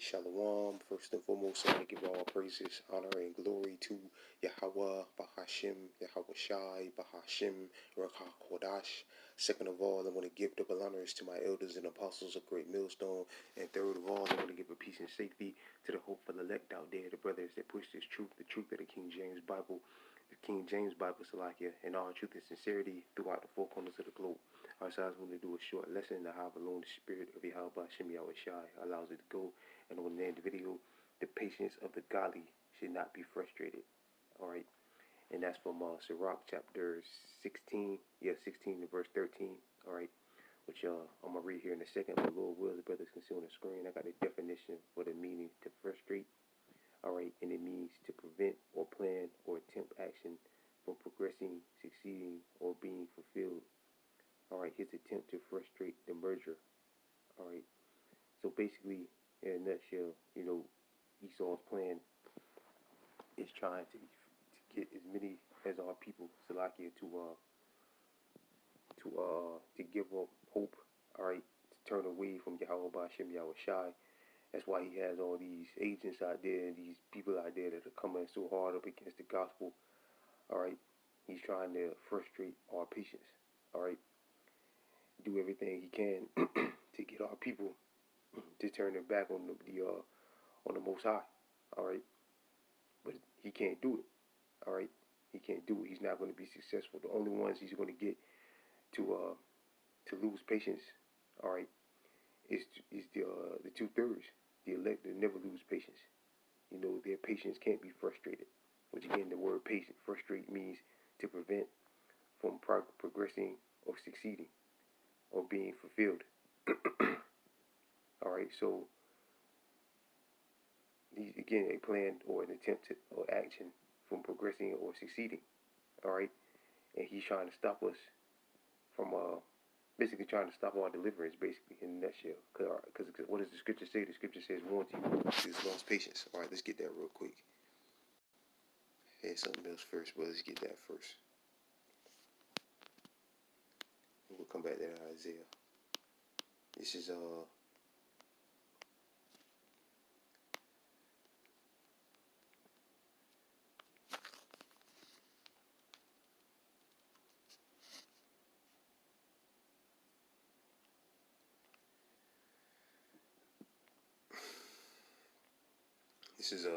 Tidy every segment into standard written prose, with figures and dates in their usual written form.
Shalom. First and foremost, I want to give all praises, honor, and glory to Yahweh, Bahashim, Yahweh Shai, Bahashim, Rakha Kodash. Second of all, I want to give double honors to my elders and apostles of Great Millstone. And third of all, I want to give a peace and safety to the hopeful elect out there, the brothers that push this truth, the truth of the King James Bible, the King James Bible, Salakia, and all truth and sincerity throughout the four corners of the globe. Our side is going to do a short lesson to how alone the spirit of Yahweh Bahashim, Yahweh Shai allows it to go. And on the end of the video, the patience of the godly should not be frustrated. Alright. And that's from Sirach chapter 16. 16 to verse 13. Alright. Which I'm going to read here in a second. But Lord will, the brothers can see on the screen. I got the definition for the meaning to frustrate. Alright. And it means to prevent or plan or attempt action from progressing, succeeding, or being fulfilled. Alright. His attempt to frustrate the merger. Alright. So basically, in a nutshell, Esau's plan is trying to get as many as our people, Salakia, to give up hope, alright, to turn away from Yahweh Bahashim Yahweh Shai. That's why he has all these agents out there, these people out there that are coming so hard up against the gospel, alright. He's trying to frustrate our patience, alright. Do everything he can to get our people to turn their back on the Most High, all right. But he can't do it, all right. He can't do it. He's not going to be successful. The only ones he's going to get to lose patience, all right, is the 2/3. The elect that never lose patience. Their patience can't be frustrated. Which again, the word patient, frustrate means to prevent from progressing or succeeding or being fulfilled. All right, so these again a plan or an attempt or action from progressing or succeeding. All right, and he's trying to stop us from basically trying to stop our deliverance, basically in a nutshell. Because what does the scripture say? The scripture says, "Warn to you is lost patience." All right, let's get that real quick. I had something else first, but let's get that first. We'll come back to Isaiah. This is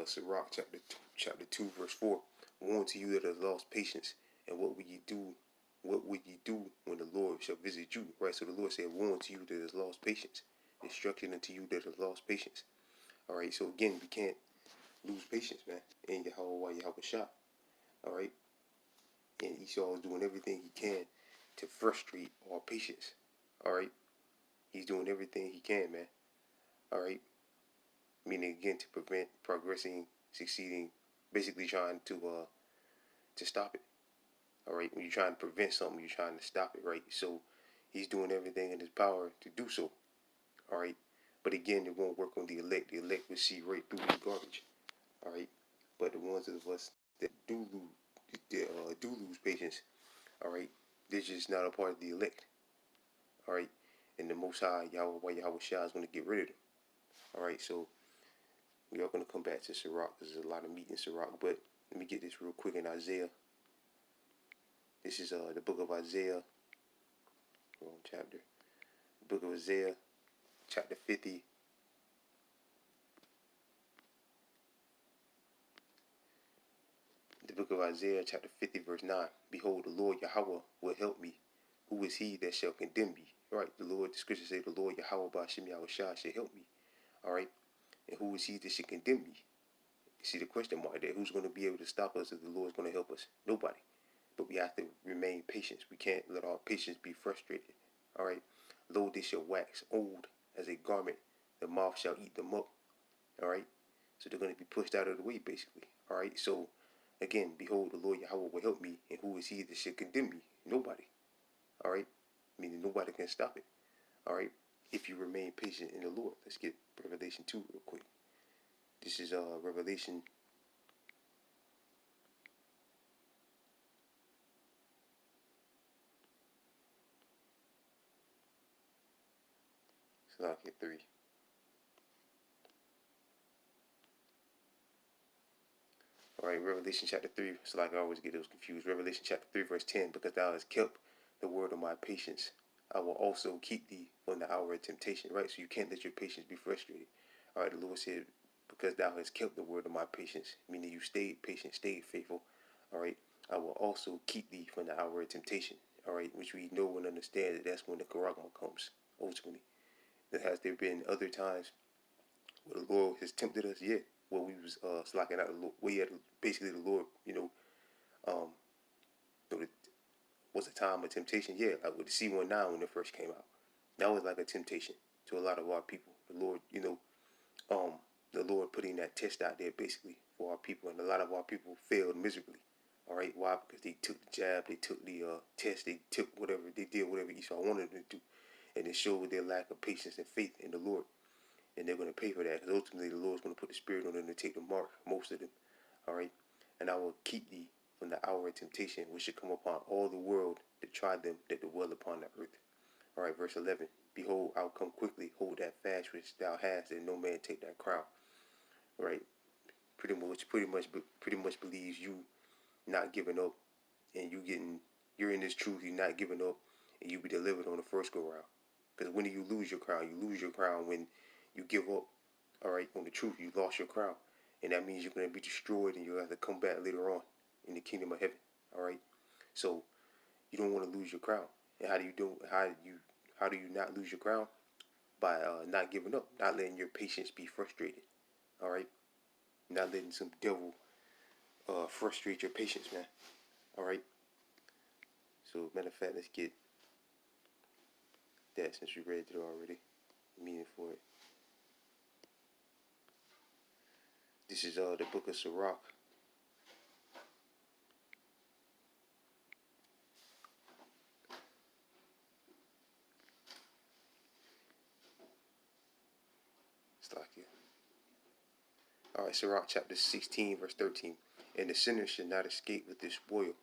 Sirach chapter 2 verse 4. Warn to you that have lost patience, and what will ye do? What would ye do when the Lord shall visit you? Right. So the Lord said, warn to you that has lost patience. Instruction unto you that has lost patience. All right. So again, we can't lose patience, man. And Yahweh Shai. All right. And Esau is doing everything he can to frustrate our patience. All right. He's doing everything he can, man. All right. Meaning again to prevent progressing, succeeding, basically trying to stop it. All right, when you're trying to prevent something, you're trying to stop it, right? So he's doing everything in his power to do so. All right, but again, it won't work on the elect. The elect will see right through this garbage. All right, but the ones of us that do lose patience, all right, they're just not a part of the elect. All right, and the Most High Yahweh Shai is going to get rid of them. All right, so we are going to come back to Sirach because there's a lot of meat in Sirach, but let me get this real quick in Isaiah. This is the book of Isaiah, wrong chapter. The book of Isaiah, chapter 50. The book of Isaiah, chapter 50, verse 9. Behold, the Lord Yahweh will help me. Who is he that shall condemn me? All right, the scripture says the Lord Yahweh Bahashim Yahweh Shai shall help me. All right, and who is he that should condemn me? You see the question mark there. Who's going to be able to stop us if the Lord's going to help us? Nobody. But we have to remain patient. We can't let our patience be frustrated. All right. Lo, they shall wax old as a garment. The moth shall eat them up. All right. So they're going to be pushed out of the way, basically. All right. So again, behold, the Lord Yahweh will help me. And who is he that should condemn me? Nobody. All right. Meaning nobody can stop it. All right. If you remain patient in the Lord. Let's get Revelation 2 real quick. This is Revelation. Salakia 3. All right, Revelation chapter 3. It's like I always get those confused. Revelation chapter 3, verse 10. Because thou hast kept the word of my patience, I will also keep thee from the hour of temptation. Right? So you can't let your patience be frustrated. All right, the Lord said, because thou hast kept the word of my patience, meaning you stayed patient, stayed faithful. All right, I will also keep thee from the hour of temptation. All right, which we know and understand that that's when the charagma comes, ultimately. Has there been other times where the Lord has tempted us? Yeah. Where we was slacking out the Lord. Where basically the Lord, um, it was a time of temptation. Yeah, like with the C-19 when it first came out. That was like a temptation to a lot of our people. The Lord, um, the Lord putting that test out there basically for our people, and a lot of our people failed miserably. All right, why? Because they took the jab, they took the test, they took whatever, they did whatever Esau wanted them to do, and it showed their lack of patience and faith in the Lord, and they're going to pay for that because ultimately the Lord's going to put the Spirit on them to take the mark, most of them. All right, and I will keep thee from the hour of temptation, which should come upon all the world to try them that dwell upon the earth. All right, verse 11. Behold, I'll come quickly. Hold that fast which thou hast, and no man take that crown. All right, pretty much believes you not giving up, and you're in this truth. You're not giving up, and you be delivered on the first go round. Because when do you lose your crown? You lose your crown when you give up. All right, on the truth, you lost your crown, and that means you're going to be destroyed, and you'll have to come back later on in the kingdom of heaven. All right, so you don't want to lose your crown. And how do you not lose your crown? By not giving up, not letting your patience be frustrated. All right, not letting some devil frustrate your patience, man. All right. So matter of fact, let's get that since we read it already. Meaning for it. This is the book of Sirach. Slovakia. All right, Sirach chapter 16, verse 13. And the sinner should not escape with his spoil,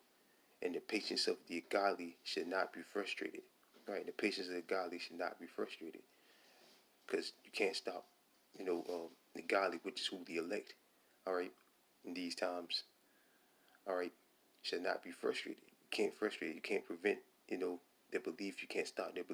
and the patience of the godly should not be frustrated. All right, the patience of the godly should not be frustrated, because you can't stop, the godly, which is who the elect. All right, in these times. All right, should not be frustrated. You can't frustrate. You can't prevent, their belief. You can't stop their belief.